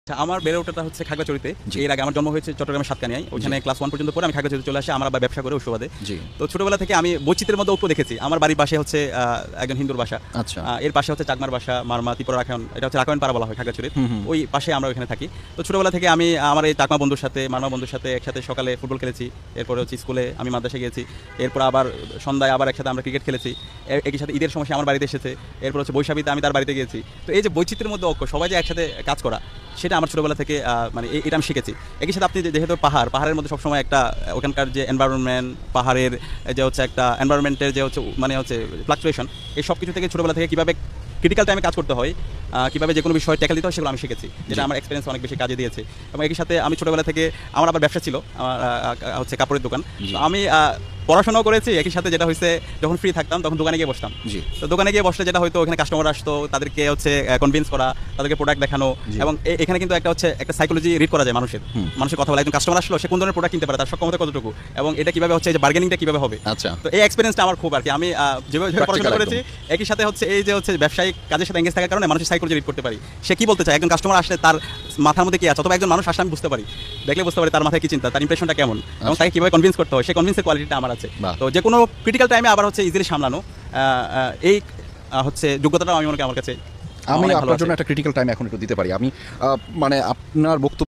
আচ্ছা, আমার বেড়ে ওঠাটা হচ্ছে খাগড়াছড়িতে। এর আগে আমার জন্ম হয়েছে চট্টগ্রামের সাতকানিয়ায়। ওইখানে ক্লাস 1 পর্যন্ত পড়ে আমি খাগড়াছড়িতে চলে আসি। আমার আবার ব্যবসা করে ওই সুবাদে। তো ছোটবেলা থেকে আমি বৈচিত্র্যের মধ্যে ঐক্য দেখেছি। আমার বাড়ির পাশে হচ্ছে একজন হিন্দুর বাসা। আচ্ছা। এর পাশে হচ্ছে চাকমার বাসা, মারমা, ত্রিপুরা রাখায়ন। এটা হচ্ছে রাখায়ন পাড়া বলা হয় খাগড়াছড়ির। ওই পাশে আমরা ওইখানে থাকি। তো ছোটবেলা থেকে আমি আমার এই চাকমা বন্ধুর সাথে, মারমা বন্ধুর সাথে একসাথে সকালে ফুটবল খেলেছি। এরপরে হচ্ছে স্কুলে আমি মাদ্রাসায় গিয়েছি। এরপর আবার সন্ধ্যায় আবার একসাথে আমরা ক্রিকেট খেলেছি। একই সাথে ঈদের সময় আমার বাড়িতে এসেছে। এরপর হচ্ছে বৈশাখীতে আমি তার বাড়িতে গিয়েছি। তো এই যে বৈচিত্র্যের মধ্যে ঐক্য, সবাই যে একসাথে কাজ করা, সেটা আমার ছোটবেলা থেকে মানে এটা আমি শিখেছি। একই সাথে আপনি যেহেতু পাহাড়ের মধ্যে সবসময় একটা ওখানকার যে এনভায়রনমেন্ট, পাহাড়ের যে হচ্ছে একটা এনভায়রনমেন্টের যে হচ্ছে মানে হচ্ছে ফ্লাকচুয়েশন, এই সব কিছু থেকে ছোটবেলা থেকে কীভাবে ক্রিটিক্যাল টাইমে কাজ করতে হয়, কীভাবে যে কোনো বিষয় ট্যাকেল দিতে হয়, সেগুলো আমি শিখেছি, যেটা আমার এক্সপিরিয়েন্স অনেক বেশি কাজে দিয়েছে। এবং একই সাথে আমি ছোটবেলা থেকে আমার আবার ব্যবসা ছিল, আমার হচ্ছে কাপড়ের দোকান। আমি পড়াশোনাও করেছি, একই সাথে যেটা হয়েছে যখন ফ্রি থাকতাম তখন দোকানে গিয়ে বসতাম। তো দোকানে গিয়ে বসলে যেটা হয়তো ওখানে কাস্টমার আসতো, তাদেরকে হচ্ছে কনভিন্স করা, তাদেরকে প্রোডাক্ট দেখানো। এবং এখানে কিন্তু একটা হচ্ছে একটা সাইকোলজি রিড করা যায় মানুষের কথা বলে। একজন কাস্টমার আসলো, সে কোন ধরনের প্রোডাক্ট কিনতে পারে, তার সক্ষমতা কতটুকু, এবং এটা কিভাবে হচ্ছে যে বার্গেনিংটা কিভাবে হবে। তো এই এক্সপিরিয়েন্সটা আমার খুব আর কি, আমি যেভাবে পড়াশোনা করেছি, একই সাথে হচ্ছে এই যে হচ্ছে ব্যবসায়িক কাজের সাথে এঙ্গেজ থাকার কারণে মানুষের সাইকোলজি রিড করতে পারি। সে কি বলতে চায়, একজন কাস্টমার আসলে তার মাথার মধ্যে কি আছে, অথবা একজন মানুষ আসলে আমি বুঝতে পারি, দেখলে বুঝতে পারি তার মাথায় কি চিন্তা, তার ইমপ্রেশনটা কেমন, এবং তাকে কিভাবে কনভিন্স করতে হয়, সেই কনভিন্সের কোয়ালিটিটা আমার আছে। তো যে কোনো ক্রিটিক্যাল টাইমে আবার হচ্ছে ইজিলি সামলানো, এই হচ্ছে যোগ্যতাটাও আমি মনে করি আমার কাছে। আমি আপনার জন্য একটা ক্রিটিক্যাল টাইম এখন একটু দিতে পারি। আমি মানে আপনার বক্তব্য